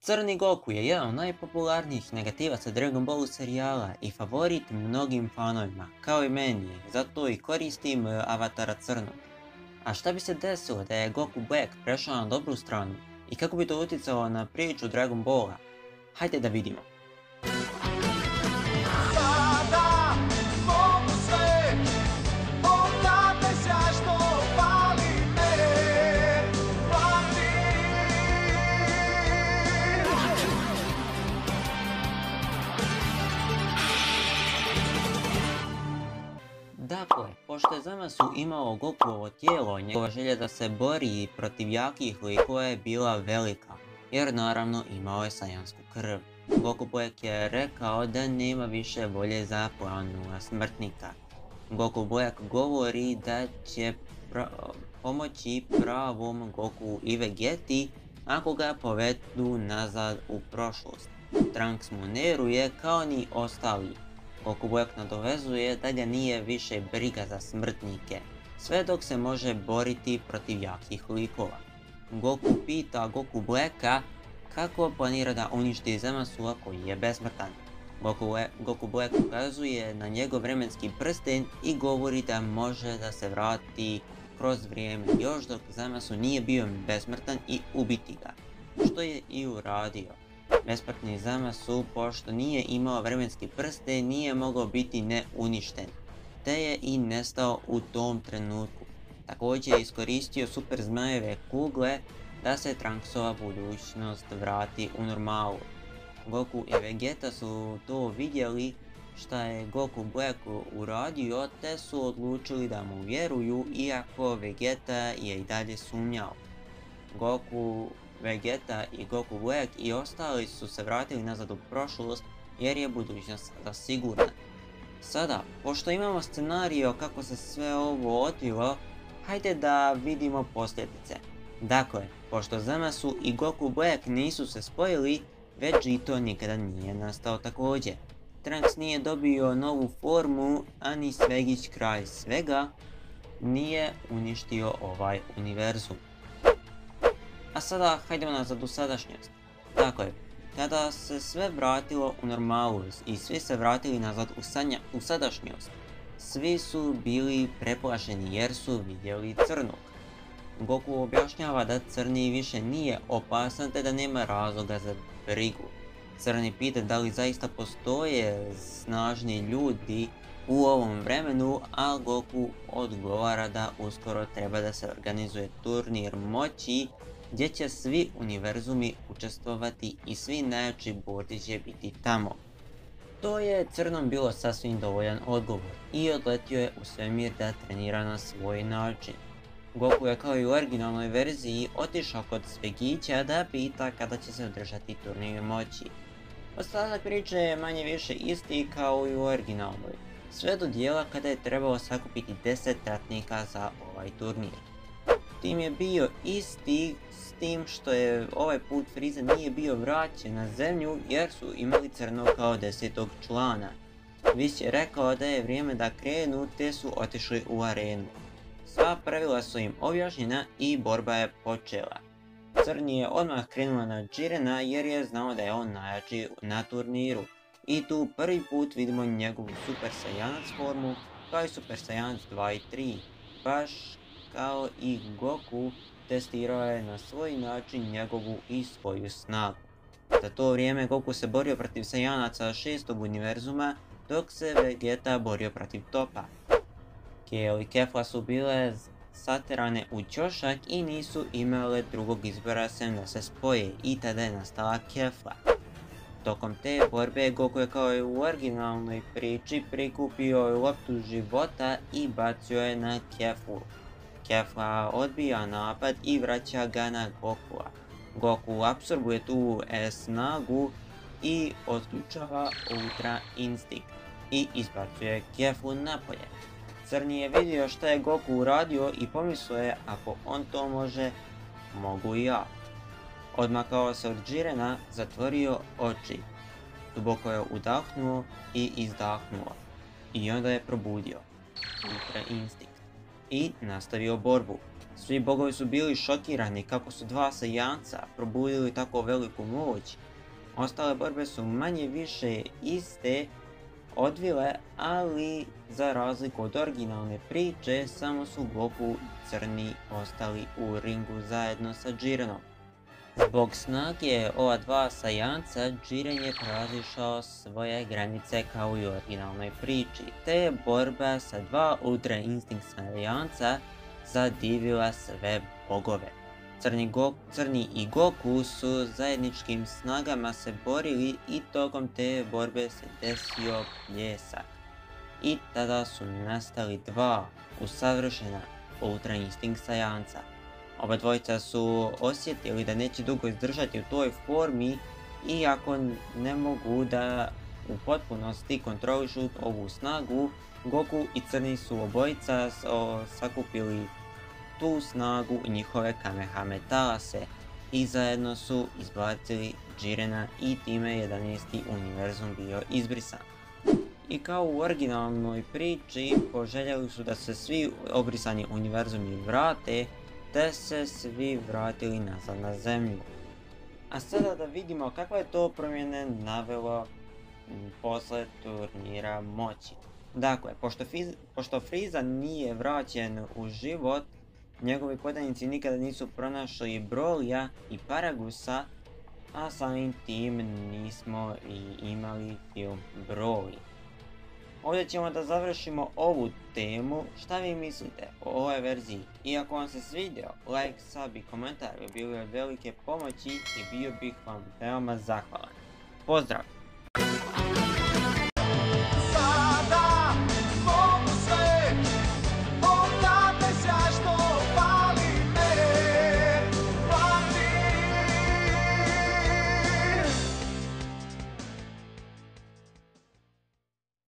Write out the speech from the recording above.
Crni Goku je jedan od najpopularnijih negativaca Dragon Ball serijala i favorit mnogim fanovima, kao i meni, zato i koristim avatara crnog. A šta bi se desilo da je Goku Black prešao na dobru stranu i kako bi to utjecalo na priču Dragon Balla? Hajde da vidimo. Dakle, pošto je Zamasu imao Gokuovo tijelo, njegova želja da se bori protiv jakih likova je bila velika, jer naravno imao je saiyansku krv. Goku Black je rekao da nema više volje za planula smrtnika. Goku Black govori da će pomoći pravom Goku i Vegeti ako ga povedu nazad u prošlost. Trunks mu ne vjeruje kao ni ostali. Goku Black nadovezuje da ga nije više briga za smrtnike, sve dok se može boriti protiv jakih likova. Goku pita Goku Blacka kako planira da uništi Zamasua koji je besmrtan. Goku Black ukazuje na njegov vremenski prsten i govori da može da se vrati kroz vrijeme još dok Zamasu nije bio besmrtan i ubiti ga, što je i uradio. Besmrtni Zamasu, pošto nije imao vremenski prsten, nije mogao biti neuništen, te je i nestao u tom trenutku. Također je iskoristio super zmajeve kugle da se Trunksova budućnost vrati u normalu. Goku i Vegeta su to vidjeli šta je Goku Black uradio, te su odlučili da mu vjeruju, iako Vegeta je i dalje sumnjao. Goku, Vegeta i Goku Black i ostali su se vratili nazad u prošlost jer je budućnost sada sigurna. Sada, pošto imamo scenario kako se sve ovo odvilo, hajde da vidimo posljedice. Dakle, pošto Zamasu i Goku Black nisu se spojili, Vegito nikada nije nastao također. Trunks nije dobio novu formu, a ni Svegić kralj svega nije uništio ovaj univerzum. A sada hajdemo nazad u sadašnjost. Dakle, kada se sve vratilo u normalu i svi se vratili nazad u sadašnjost, svi su bili preplašeni jer su vidjeli crnog. Goku objašnjava da crni više nije opasan te da nema razloga za brigu. Crni pita da li zaista postoje snažni ljudi u ovom vremenu, a Goku odgovara da uskoro treba da se organizuje turnir moći gdje će svi univerzumi učestvovati i svi najjači borci će biti tamo. To je crnom bilo sasvim dovoljan odgovor i odletio je u svemir da trenira na svoj način. Goku je kao i u originalnoj verziji otišao kod Svegića da pita kada će se održati turnir moći. Ostatak priče je manje više isti kao i u originalnoj, sve do dijela kada je trebalo sakupiti 10 ratnika za ovaj turnir. Tim je bio isti, s tim što je ovaj put Frieza nije bio vraćen na zemlju jer su imali crnog kao 10. člana. Whis je rekao da je vrijeme da krenu te su otišli u arenu. Sva pravila su im objašnjena i borba je počela. Crni je odmah krenuo na Jirena jer je znao da je on najjači na turniru. I tu prvi put vidimo njegovu Super Saiyanac formu kao i Super Saiyanac 2 i 3. Baš kao i Goku, testirao je na svoj način njegovu i svoju snagu. Za to vrijeme Goku se borio protiv Saiyanaca 6. univerzuma, dok se Vegeta borio protiv Topa. Kale i Kefla su bile saterane u ćošak i nisu imale drugog izbora sem da se spoje i tada je nastala Kefla. Tokom te borbe Goku je kao i u originalnoj priči prikupio loptu života i bacio je na Keflu. Kefla odbija napad i vraća ga na Gokua. Goku apsorbuje tu snagu i otključava Ultra Instinct i izbacuje Keflu napolje. Crni je vidio šta je Goku uradio i pomislio je ako on to može, mogu i ja. Odmakao se od Jirena, zatvorio oči. Duboko je udahnuo i izdahnuo. I onda je probudio Ultra Instinct i nastavio borbu. Svi bogovi su bili šokirani kako su dva Saiyanca probudili tako veliku moć. Ostale borbe su manje više iste odvile, ali za razliku od originalne priče, samo su Goku i Crni ostali u ringu zajedno sa Jirenom. Zbog snage ova dva Saiyanca, Jiren je prevazišao svoje granice kao i u originalnoj priči, te je borba sa dva Ultra Instinct Saiyanca zadivila sve bogove. Crni i Goku su zajedničkim snagama se borili i tokom te borbe se desio pljesak. I tada su nastali dva usavršena Ultra Instinct Saiyanca. Oba dvojica su osjetili da neće dugo izdržati u toj formi, iako ne mogu da u potpunosti kontrolišu ovu snagu. Goku i Crni su obojica sakupili tu snagu u njihove Kamehametalase i zajedno su izbacili Jirena i time 11. univerzum bio izbrisan. I kao u originalnoj priči, poželjeli su da se svi obrisani univerzumi vrate, te se svi vratili nazad na zemlju. A sada da vidimo kakve je to promjene navelo posle turnira moći. Dakle, pošto Frieza nije vraćen u život, njegovi podanici nikada nisu pronašli Brolyja i Paragusa, a samim tim nismo i imali film Broly. Ovdje ćemo da završimo ovu temu. Šta vi mislite o ovoj verziji? I ako vam se svidio, like, sub i komentar bi bili od velike pomoći i bio bih vam veoma zahvalan. Pozdrav!